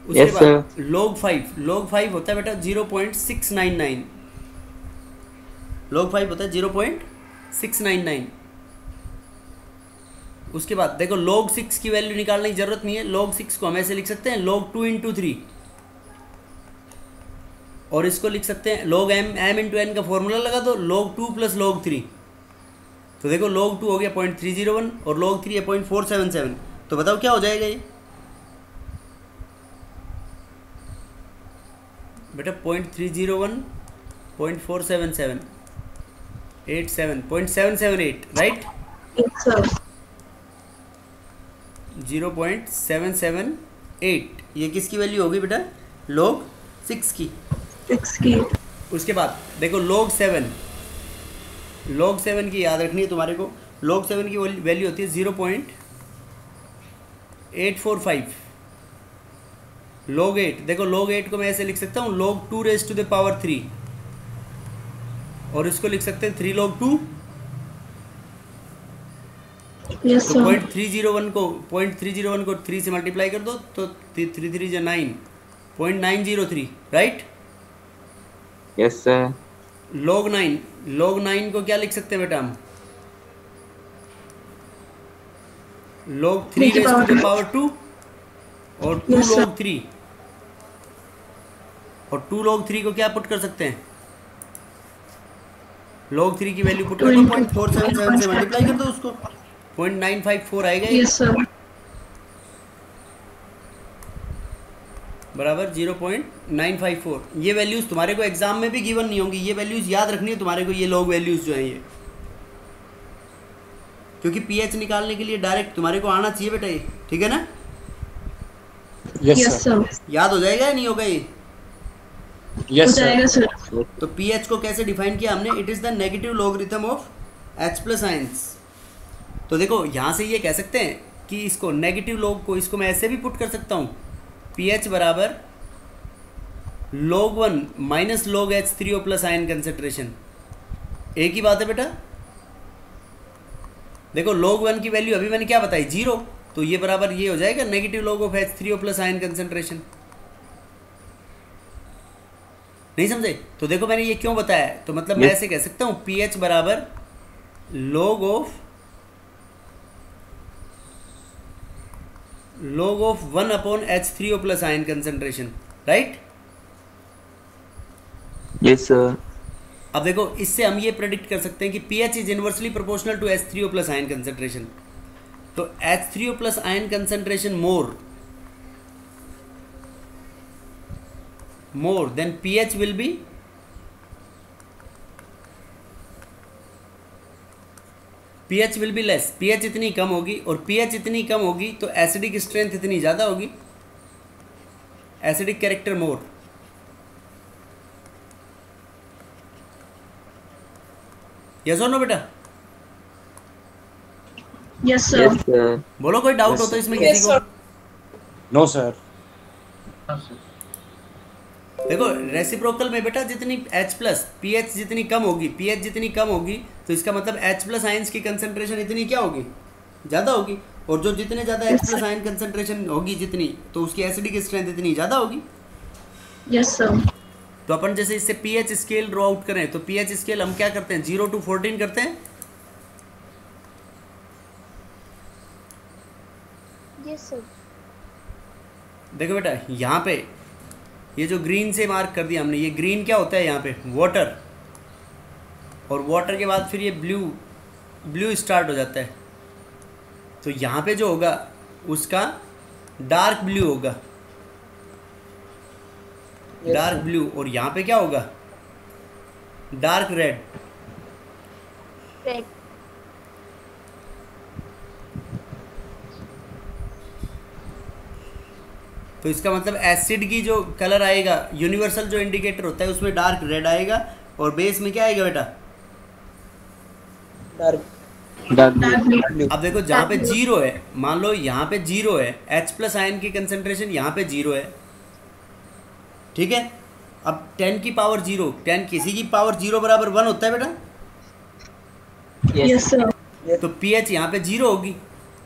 उसके Yes, बाद log 5 होता है बेटा 0.699, log 5 होता है 0.699। उसके बाद देखो log 6 की वैल्यू निकालने की जरूरत नहीं है, log 6 को हम ऐसे लिख सकते हैं log 2 into 3, और इसको लिख सकते हैं log m into n का फॉर्मूला लगा दो, log 2 plus log 3। तो देखो log 2 हो गया 0.301 और log 3 है 0.477। तो बताओ क्या हो जाएगा ये बेटा, 0.301 0.477 0.778, राइट। Yes, sir. 0.778, ये किसकी वैल्यू होगी बेटा, log 6 की। 6 की. उसके बाद देखो log 7 की याद रखनी है तुम्हारे को। log 7 की वैल्यू होती है 0.845। log 8, देखो log 8 को मैं ऐसे लिख सकता हूँ log 2 raise to the power 3, और इसको लिख सकते हैं 3 log 2। Yes, तो sir. 0.301 को 3 से मल्टीप्लाई कर दो, तो 3 3 जा 9, 0.903, राइट। Yes, sir. log 9 को क्या लिख सकते हैं बेटा हम, log 3 raise to the power 2 और 2 Yes, sir. log 3, और 2 log 3 को क्या पुट कर सकते हैं, log 3 की वैल्यू पुट कर दो, 0.477 से मल्टीप्लाई कर दो उसको, 0.954 आएगा ये, Yes, sir. बराबर 0.954। ये वैल्यूज तुम्हारे को एग्जाम में भी गिवन नहीं होंगी, ये वैल्यूज याद रखनी है तुम्हारे को, ये log वैल्यूज जो है ये, क्योंकि पीएच निकालने के लिए डायरेक्ट तुम्हारे को आना चाहिए बेटा ये, ठीक है ना। Yes, sir. याद हो जाएगा या नहीं होगा ये। हो जाएगा sir. तो पीएच को कैसे डिफाइन किया हमने, it is the negative logarithm of H plus ions. तो देखो यहाँ से ये कह सकते हैं कि इसको नेगेटिव लॉग को, इसको मैं ऐसे भी पुट कर सकता हूँ, पीएच बराबर log 1 minus log H3O plus ion concentration, एक ही बात है बेटा। देखो log 1 की वैल्यू अभी मैंने क्या बताई 0, तो ये बराबर ये हो जाएगा negative log of H3O plus ion concentration. नहीं समझे। तो देखो मैंने ये क्यों बताया है, तो मतलब मैं ऐसे कह सकता हूँ pH बराबर log of 1 upon H3O plus ion concentration, right. Yes, sir. अब देखो इससे हम ये प्रेडिक्ट कर सकते हैं कि pH is inversely proportional to H3O plus ion concentration. तो H3O plus ion concentration more then pH will be less, pH इतनी कम होगी, और pH इतनी कम होगी तो एसिडिक स्ट्रेंथ इतनी ज़्यादा होगी, एसिडिक कैरेक्टर मोर। यस और नो बेटा, Yes, sir. Yes, sir. बोलो कोई डाउट हो तो इसमें किसी को। No sir. देखो रेसिप्रोकल में बेटा जितनी H प्लस पीएच जितनी कम होगी, पीएच जितनी कम होगी तो इसका मतलब H प्लस आयंस की कंसेंट्रेशन इतनी क्या होगी, ज़्यादा होगी। और जो जितने ज़्यादा H प्लस आयन कंसंट्रेशन होगी जितनी, तो उसकी एसिडिक स्ट्रेंथ इतनी ज़्यादा होगी। Yes, sir. तो अपन जैसे इससे pH स्केल ड्रॉ आउट करें तो pH स्केल हम क्या करते हैं, 0 to 14 करते हैं। Yes, sir. देखो बेटा यहाँ पे ये जो ग्रीन से मार्क कर दिया हमने, ये ग्रीन क्या होता है यहाँ पे, वाटर, और वाटर के बाद फिर ये ब्लू स्टार्ट हो जाता है। तो यहाँ पे जो होगा उसका डार्क ब्लू होगा, डार्क ब्लू, और यहाँ पे क्या होगा, डार्क रेड। Red. तो इसका मतलब एसिड की जो कलर आएगा, यूनिवर्सल जो इंडिकेटर होता है उसमें डार्क रेड आएगा, और बेस में क्या आएगा बेटा, Dark blue. अब देखो जहाँ पे जीरो है, मान लो यहाँ पे जीरो है, H प्लस आयन की कंसंट्रेशन यहाँ पे जीरो है, ठीक है। अब 10 की पावर जीरो, 10 किसी की पावर जीरो बराबर 1 होता है बेटा। Yes, sir. तो pH यहाँ पे जीरो होगी।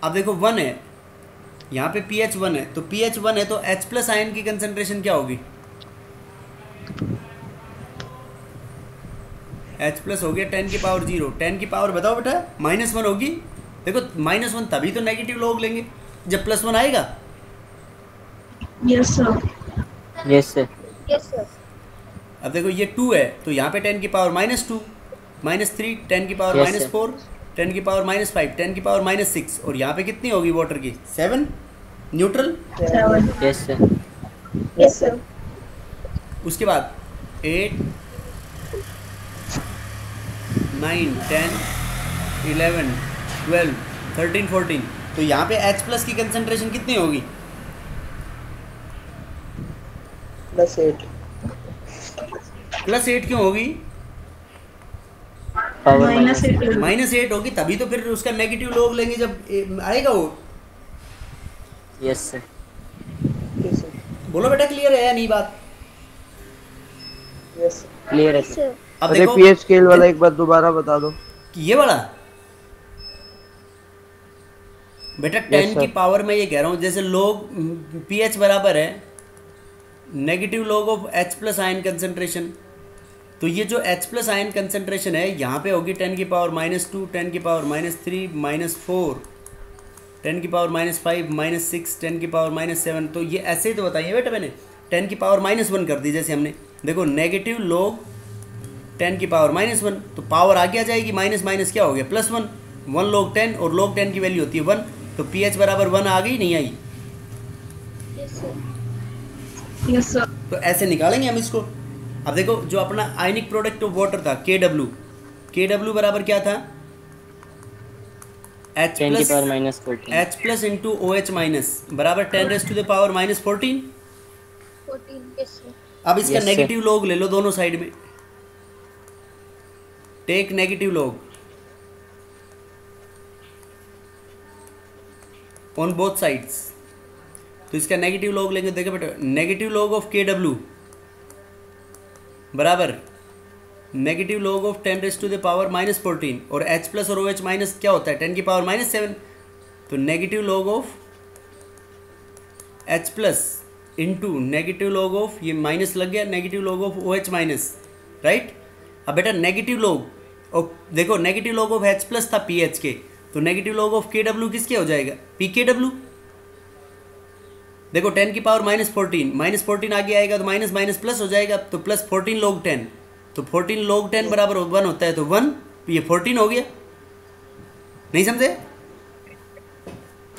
अब देखो 1 है, यहाँ पे pH 1 है, तो pH 1 है तो H प्लस आयन की कंसंट्रेशन क्या होगी, H प्लस हो गया 10 की पावर जीरो, 10 की पावर बताओ बेटा -1 होगी। देखो -1 तभी तो नेगेटिव लोग लेंगे जब +1 आएगा। Yes, sir. Yes, sir. Yes, sir. अब देखो ये 2 है तो यहाँ पे 10 की पावर -2, -3, 10 की पावर Yes, sir. -4, 10 की पावर -5, 10 की पावर -6, और यहाँ पे कितनी होगी वाटर की, 7 neutral. 7. Yes, sir. Yes, sir. उसके बाद 8, 9, 10, 11, 12, 13, 14, तो यहाँ पे H प्लस की कंसंट्रेशन कितनी होगी, +8. +8 क्यों होगी, Power -8. -8 होगी, तभी तो फिर उसका नेगेटिव लोग लेंगे जब आएगा वो। Yes, sir. Yes, sir. बोलो बेटा क्लियर है या नहीं बात। Yes, sir. Clear है Yes, sir. sir. अब अरे देखो पीएच स्केल वाला एक बार दोबारा बता दो। ये वाला बेटा 10 sir. की पावर में ये कह रहा हूँ, जैसे लोग pH बराबर है नेगेटिव लोग of H plus ion concentration, तो ये जो H प्लस आयन कंसंट्रेशन है यहाँ पे होगी 10 की पावर -2, 10 की पावर -3, -4, 10 की पावर -5, -6, 10 की पावर -7। तो ये ऐसे ही तो बताइए बेटा, मैंने 10 की पावर -1 कर दी जैसे हमने। देखो नेगेटिव लोग 10 की पावर -1, तो पावर आगे आ जाएगी, माइनस माइनस क्या हो गया, +1, 1 log 10, और log 10 की वैल्यू होती है 1, तो pH बराबर 1 आ गई, नहीं आई। Yes, sir. Yes, sir. तो ऐसे निकालेंगे हम इसको। अब देखो जो अपना आयनिक प्रोडक्ट ऑफ वाटर था KW बराबर क्या था, H 10 की power plus -14. H plus into OH minus बराबर 10 to the power -14। 14. Yes, sir. अब इसका Yes, sir. नेगेटिव लॉग ले लो दोनों साइड में, take negative log on both sides. तो इसका नेगेटिव लॉग लेंगे, देखो बेटा नेगेटिव लॉग ऑफ KW बराबर negative log of 10 to the power -14, और H प्लस और OH माइनस क्या होता है 10 की पावर -7, तो negative log of H plus into negative log of, ये माइनस लग गया, negative log of OH minus, right. अब बेटा नेगेटिव लॉग और देखो negative log of H plus था pH के, तो नेगेटिव लॉग ऑफ KW किसके हो जाएगा, PKW। देखो 10 की पावर -14 आगे आएगा तो माइनस माइनस प्लस हो जाएगा, तो प्लस 14 log 10, तो 14 log 10 बराबर 1 होता है, तो 1 ये 14 हो गया। नहीं समझे,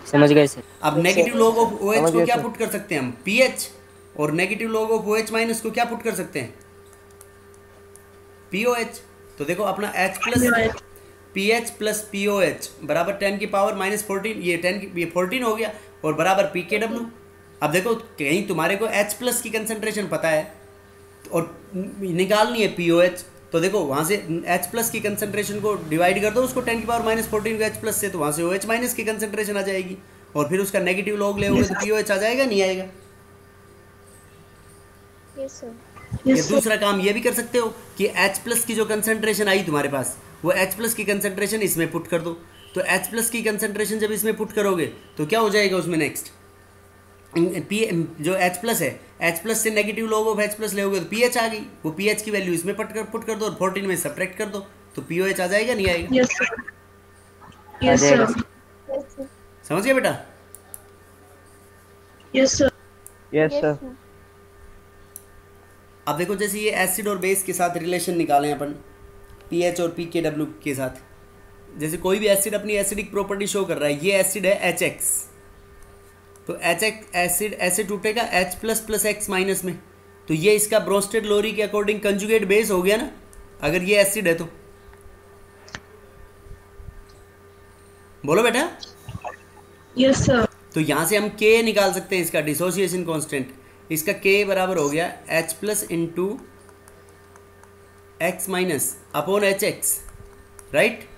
समझ गए सर। अब नेगेटिव लॉग ऑफ OH समझ को गए क्या सर। पुट कर सकते हैं हम, pH, और negative log of OH minus को क्या पुट कर सकते हैं, POH। तो देखो अपना H plus pH plus POH बराबर 10 की पावर -14, ये 10 की ये 14 हो गया, और बराबर PKW। अब देखो कहीं तुम्हारे को H प्लस की कंसंट्रेशन पता है और निकालनी है POH, तो देखो वहाँ से H प्लस की कंसंट्रेशन को डिवाइड कर दो उसको 10 की पावर -14 को H प्लस से, तो वहाँ से OH माइनस की कंसंट्रेशन आ जाएगी, और फिर उसका नेगेटिव लॉग ले तो POH आ जाएगा, नहीं आएगा। Yes, sir. ये Yes, sir. दूसरा काम ये भी कर सकते हो कि H प्लस की जो कंसंट्रेशन आई तुम्हारे पास, वो H प्लस की कंसंट्रेशन इसमें पुट कर दो, तो H प्लस की कंसंट्रेशन जब इसमें पुट करोगे तो क्या हो जाएगा उसमें नेक्स्ट पी जो H प्लस है, H प्लस से negative log of H plus लोगे तो पीएच आ गई, वो पीएच की वैल्यू इसमें पुट कर दो और 14 में सब्ट्रैक्ट कर दो तो पीओएच आ जाएगा नहीं आएगा? Yes, sir. Yes, sir. Yes, sir. समझ गए बेटा? Yes, sir. Yes Yes, sir. sir. अब देखो जैसे ये एसिड और बेस के साथ रिलेशन निकालें अपन पीएच और पीकेडब्ल्यू के साथ, जैसे कोई भी एसिड अपनी एसिडिक प्रॉपर्टी शो कर रहा है, ये एसिड है HX, तो HX एसिड ऐसे टूटेगा H plus plus x minus में, तो ये इसका ब्रोस्टेड लोरी के अकॉर्डिंग कंजुगेट बेस हो गया ना, अगर ये एसिड है तो। बोलो बेटा। Yes, sir. तो यहाँ से हम K निकाल सकते हैं, इसका डिसोसिएशन कांस्टेंट, इसका K बराबर हो गया H plus into x minus upon HX, right.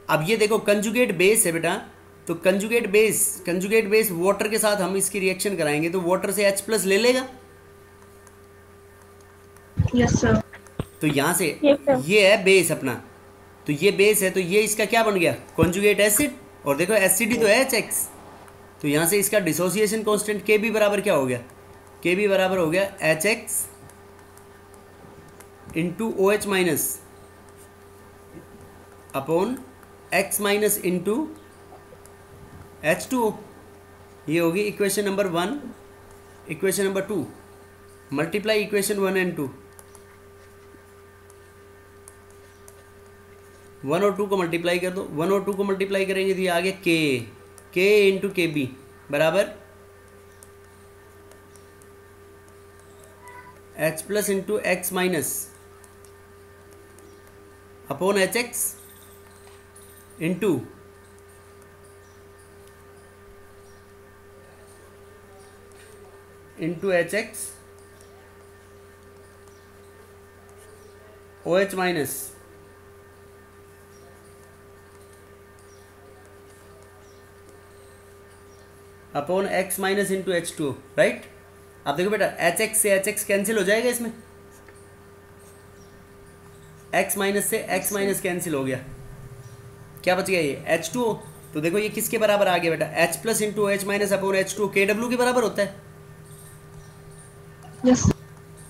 अब ये देखो कंजुगेट बेस है बेटा, तो कंजुगेट बेस वाटर के साथ हम इसकी रिएक्शन कराएंगे तो वाटर से H प्लस ले लेगा। Yes, sir. तो यहाँ से Yes, sir. ये है बेस अपना, तो ये बेस है, तो ये इसका क्या बन गया कॉन्जुगेट एसिड, और देखो एसिड तो है HX, तो यहाँ से इसका डिसोसिएशन कांस्टेंट के बी बराबर क्या हो गया, के बी बराबर हो गया HX into OH minus upon x minus into H2O। ये होगी equation number 1, equation number 2, multiply equation 1 and 2, 1 और 2 को मल्टीप्लाई कर दो, 1 और 2 को मल्टीप्लाई करेंगे तो ये आ गया के इंटू के बी बराबर H plus into x minus upon HX into HX OH minus upon x minus into H2O, right. अब देखो बेटा HX से HX कैंसिल हो जाएगा, इसमें x माइनस से x माइनस कैंसिल हो गया, क्या बच गया ये H2O। तो देखो ये किसके बराबर आ गया बेटा, H plus into OH minus upon H2O KW के बराबर होता है, Yes.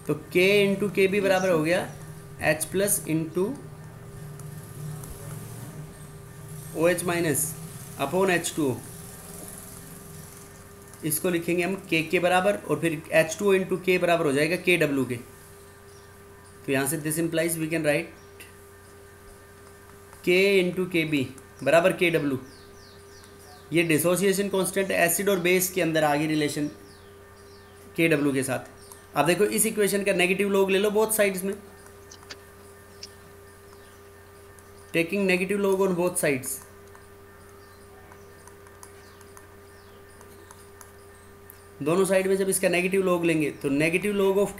तो K इंटू के बी बराबर हो गया H plus into OH minus upon H2O, इसको लिखेंगे हम के बराबर, और फिर H2O इंटू के बराबर हो जाएगा KW के, तो यहाँ से this implies we can write K into K B बराबर KW। ये डिसोसिएशन कांस्टेंट एसिड और बेस के अंदर आ गई रिलेशन KW के साथ। अब देखो इस इक्वेशन का नेगेटिव लॉग ले लो बोथ साइड्स में, taking negative log on both sides, दोनों साइड में जब इसका नेगेटिव लॉग लेंगे तो नेगेटिव लॉग ऑफ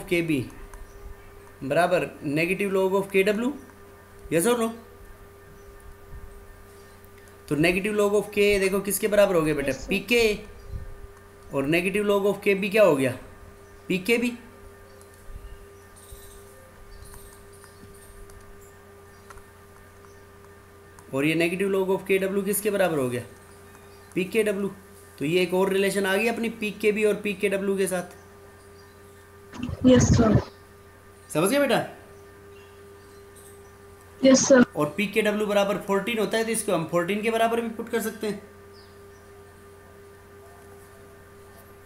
के बी बराबर negative log of KW, yes और नो। तो नेगेटिव लॉग ऑफ के देखो किसके बराबर हो गया बेटा, PK, और नेगेटिव लॉग ऑफ KB क्या हो गया, PKB। और ये नेगेटिव लॉग ऑफ KW किसके बराबर हो गया, PKW। तो ये एक और रिलेशन आ गई अपनी PKB और PKW के साथ, Yes, sir. समझ गए बेटा। Yes, sir. और PKW बराबर 14 होता है, तो इसको हम 14 के बराबर भी पुट कर सकते हैं।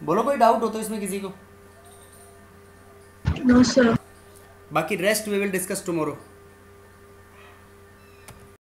बोलो कोई डाउट हो तो इसमें किसी को, No, sir. बाकी rest we will discuss tomorrow.